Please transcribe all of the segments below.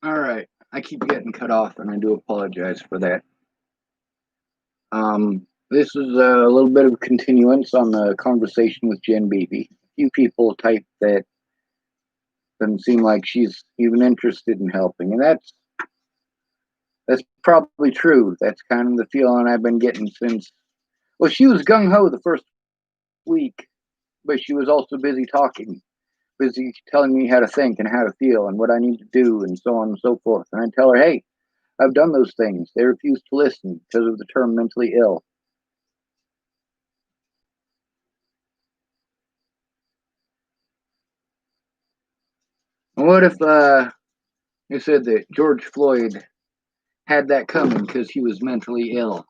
All right. I keep getting cut off, and I do apologize for that. This is a little bit of continuance on the conversation with Jen Beebe. A few people type that doesn't seem like she's even interested in helping, and that's probably true. That's kind of the feeling I've been getting since. Well, she was gung ho the first week, but she was also busy talking, busy telling me how to think and how to feel and what I need to do, and so on and so forth. And I tell her, hey, I've done those things. They refuse to listen because of the term mentally ill. And what if you said that George Floyd had that coming because he was mentally ill?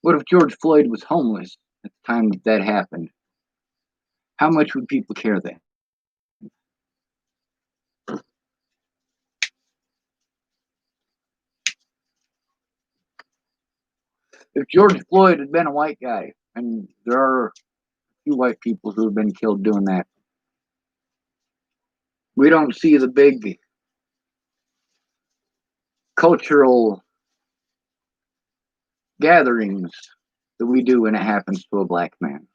What if George Floyd was homeless at the time that happened? How much would people care then? If George Floyd had been a white guy, and there are a few white people who have been killed doing that, we don't see the big cultural gatherings that we do when it happens to a black man.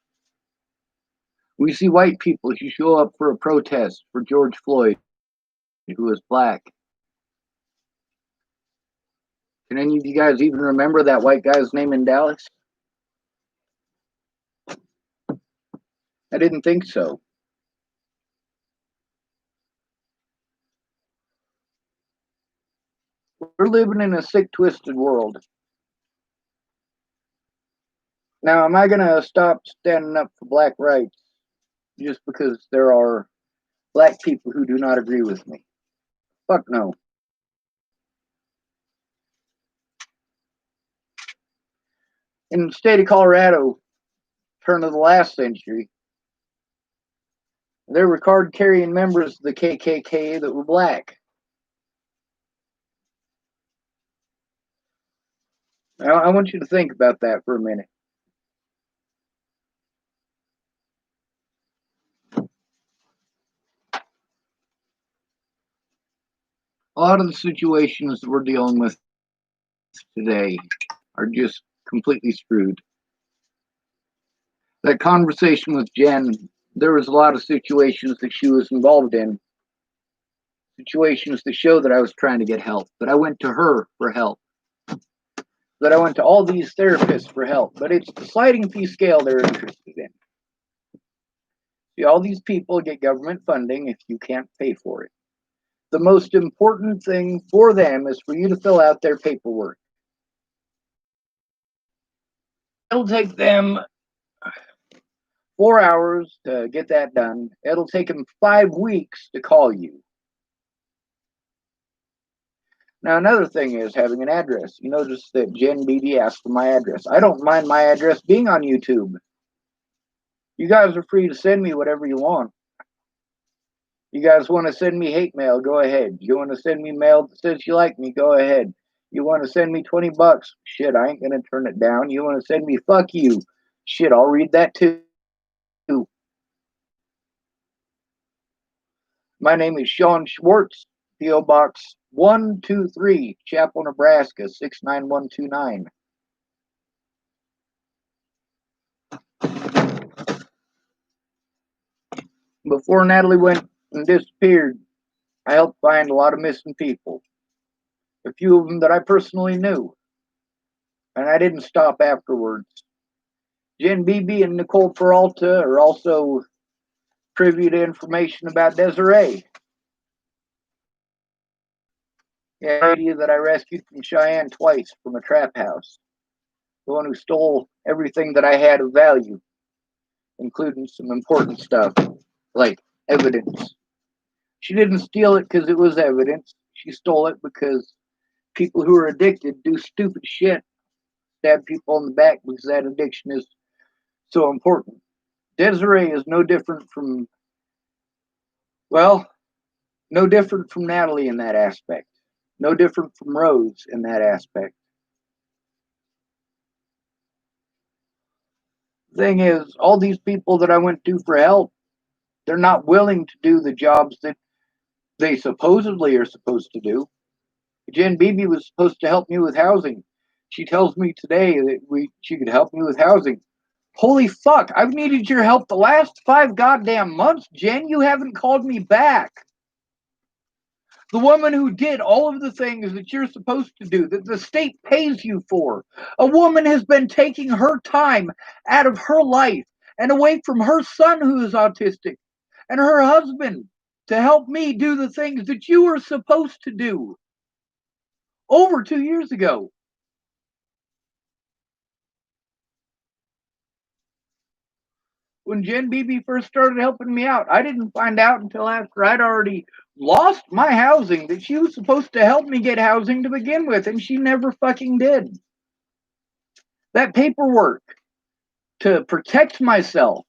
We see white people who show up for a protest for George Floyd, who is black. Can any of you guys even remember that white guy's name in Dallas? I didn't think so. We're living in a sick, twisted world. Now, am I going to stop standing up for black rights just because there are black people who do not agree with me? Fuck no. In the state of Colorado, turn of the last century, there were card carrying members of the KKK that were black. Now, I want you to think about that for a minute. A lot of the situations that we're dealing with today are just completely screwed. That conversation with Jen, there was a lot of situations that she was involved in, situations that show that I was trying to get help, that I went to her for help, that I went to all these therapists for help, but it's the sliding fee scale they're interested in. See, all these people get government funding if you can't pay for it. The most important thing for them is for you to fill out their paperwork. It'll take them 4 hours to get that done. It'll take them 5 weeks to call you. Now, another thing is having an address. You notice that Jen BB asked for my address. I don't mind my address being on YouTube. You guys are free to send me whatever you want. You guys want to send me hate mail? Go ahead. You want to send me mail that says you like me? Go ahead. You want to send me $20? Shit, I ain't gonna turn it down. You want to send me fuck you? Shit, I'll read that too. My name is Sean Schwartz, PO Box 123, Chapel, Nebraska 69129. Before Natalie went and disappeared, I helped find a lot of missing people. A few of them that I personally knew, and I didn't stop afterwards. Jen Beebe and Nicole Peralta are also privy to information about Desiree, the lady that I rescued from Cheyenne twice from a trap house, the one who stole everything that I had of value, including some important stuff like evidence. She didn't steal it because it was evidence. She stole it because people who are addicted do stupid shit, stab people in the back because that addiction is so important. Desiree is no different from, well, no different from Natalie in that aspect. No different from Rose in that aspect. The thing is, all these people that I went to for help, they're not willing to do the jobs that they supposedly are supposed to do. Jen Beebe was supposed to help me with housing. She tells me today that she could help me with housing. Holy fuck, I've needed your help the last 5 goddamn months, Jen. You haven't called me back. The woman who did all of the things that you're supposed to do, that the state pays you for. A woman has been taking her time out of her life and away from her son who is autistic and her husband to help me do the things that you were supposed to do over 2 years ago. When Jen Beebe first started helping me out, I didn't find out until after I'd already lost my housing that she was supposed to help me get housing to begin with, and she never fucking did. That paperwork to protect myself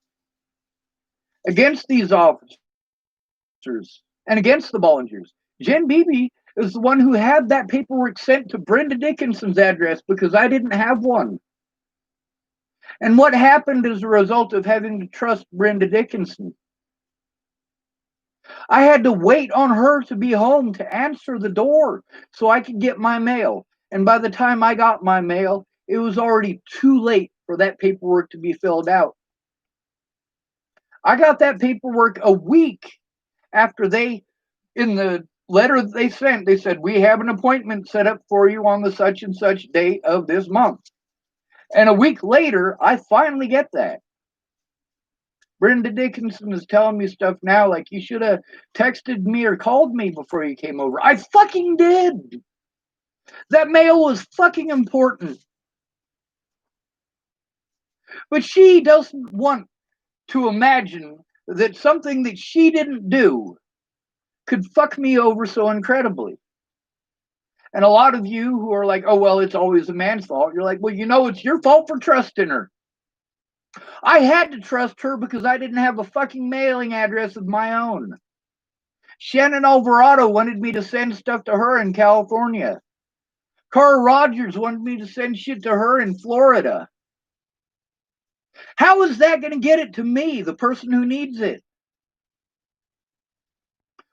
against these officers and against the Bollingers. Jen Beebe is the one who had that paperwork sent to Brenda Dickinson's address because I didn't have one. And what happened as a result of having to trust Brenda Dickinson? I had to wait on her to be home to answer the door so I could get my mail. And by the time I got my mail, it was already too late for that paperwork to be filled out. I got that paperwork a week after in the letter they sent, they said, we have an appointment set up for you on the such and such date of this month. And a week later, I finally get that. Brenda Dickinson is telling me stuff now like you should have texted me or called me before you came over. I fucking did. That mail was fucking important. But she doesn't want to imagine that something that she didn't do could fuck me over so incredibly. And a lot of you who are like, oh, well, it's always a man's fault. You're like, well, it's your fault for trusting her. I had to trust her because I didn't have a fucking mailing address of my own. Shannon Alvarado wanted me to send stuff to her in California. Carl Rogers wanted me to send shit to her in Florida. How is that going to get it to me, the person who needs it?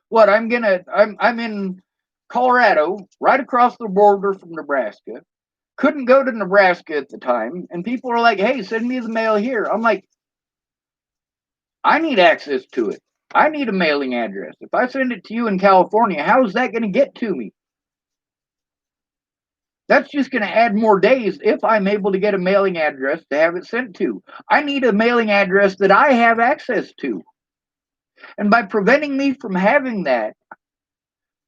What, I'm in Colorado, right across the border from Nebraska. Couldn't go to Nebraska at the time, and people are like, hey, send me the mail here. I'm like, I need access to it. I need a mailing address. If I send it to you in California, how is that going to get to me? That's just going to add more days if I'm able to get a mailing address to have it sent to. I need a mailing address that I have access to. And by preventing me from having that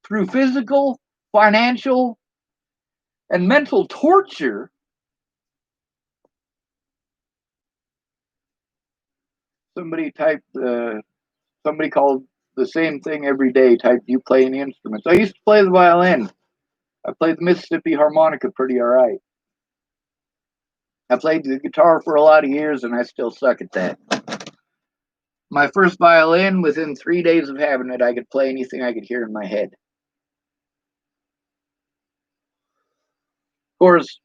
through physical, financial, and mental torture, somebody called the same thing every day, typed, you play any instruments? I used to play the violin. I played the Mississippi harmonica pretty all right. I played the guitar for a lot of years, and I still suck at that. My first violin, within 3 days of having it, I could play anything I could hear in my head. Of course,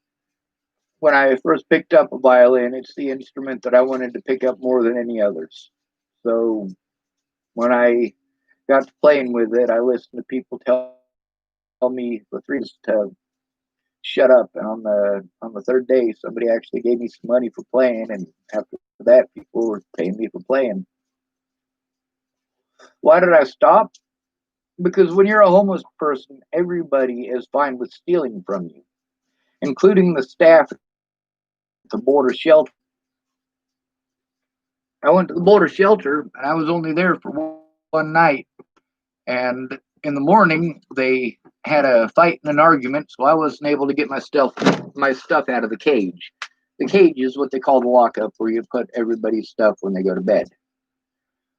when I first picked up a violin, it's the instrument that I wanted to pick up more than any others. So when I got to playing with it, I listened to people tell me for 3 days to shut up. And on the third day, somebody actually gave me some money for playing, and after that, people were paying me for playing. Why did I stop? Because when you're a homeless person, everybody is fine with stealing from you, including the staff at the border shelter. I went to the border shelter, and I was only there for one night. And in the morning, they had a fight and an argument, so I wasn't able to get my stuff out of the cage. The cage is what they call the lockup, where you put everybody's stuff when they go to bed.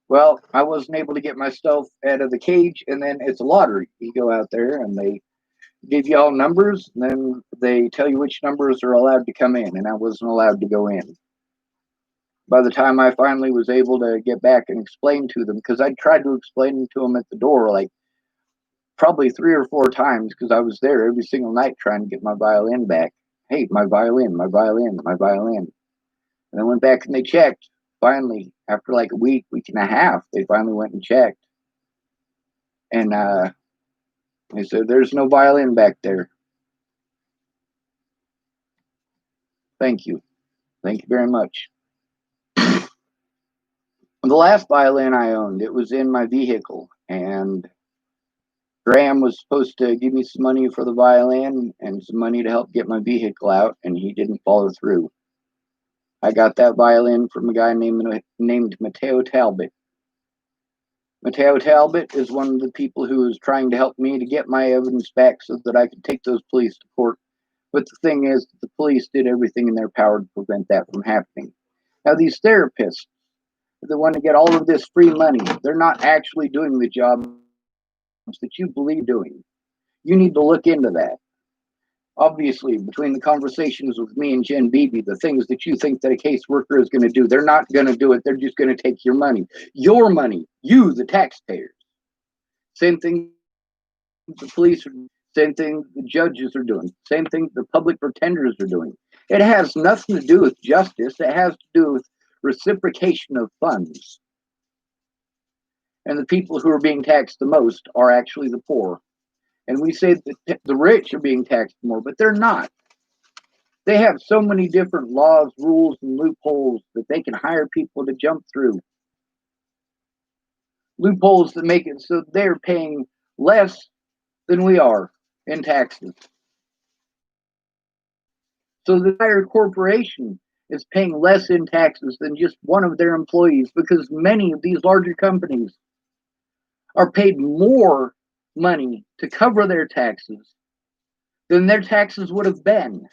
Well, I wasn't able to get my stuff out of the cage, and then it's a lottery. You go out there, and they give you all numbers, and then they tell you which numbers are allowed to come in, and I wasn't allowed to go in. By the time I finally was able to get back and explain to them, because I tried to explain to them at the door like probably 3 or 4 times, because I was there every single night trying to get my violin back. Hey, my violin, my violin, my violin. And I went back and they checked. Finally, after like a week and a half, they finally went and checked. And he said, "There's no violin back there." Thank you. Thank you very much. The last violin I owned, it was in my vehicle, and Graham was supposed to give me some money for the violin and some money to help get my vehicle out, and he didn't follow through. I got that violin from a guy named Mateo Talbot. Mateo Talbot is one of the people who is trying to help me to get my evidence back so that I could take those police to court. But the thing is, the police did everything in their power to prevent that from happening. Now, these therapists that want to get all of this free money, they're not actually doing the job that you believe doing. You need to look into that. Obviously, between the conversations with me and Jen Beebe, the things that you think that a caseworker is going to do, they're not going to do it. They're just going to take your money, you, the taxpayers. Same thing the police are doing. Same thing the judges are doing. Same thing the public pretenders are doing. It has nothing to do with justice. It has to do with reciprocation of funds. And the people who are being taxed the most are actually the poor. And we say that the rich are being taxed more, but they're not. They have so many different laws, rules, and loopholes that they can hire people to jump through. Loopholes that make it so they're paying less than we are in taxes. So the entire corporation is paying less in taxes than just one of their employees, because many of these larger companies are paid more money to cover their taxes than their taxes would have been.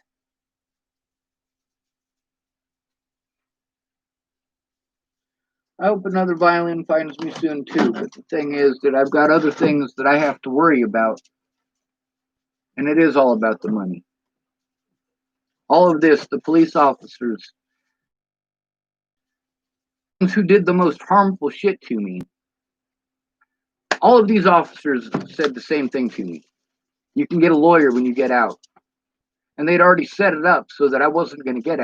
I hope another violin finds me soon too, but the thing is that I've got other things that I have to worry about, and it is all about the money. All of this, the police officers who did the most harmful shit to me, all of these officers said the same thing to me. You can get a lawyer when you get out. And they'd already set it up so that I wasn't going to get out.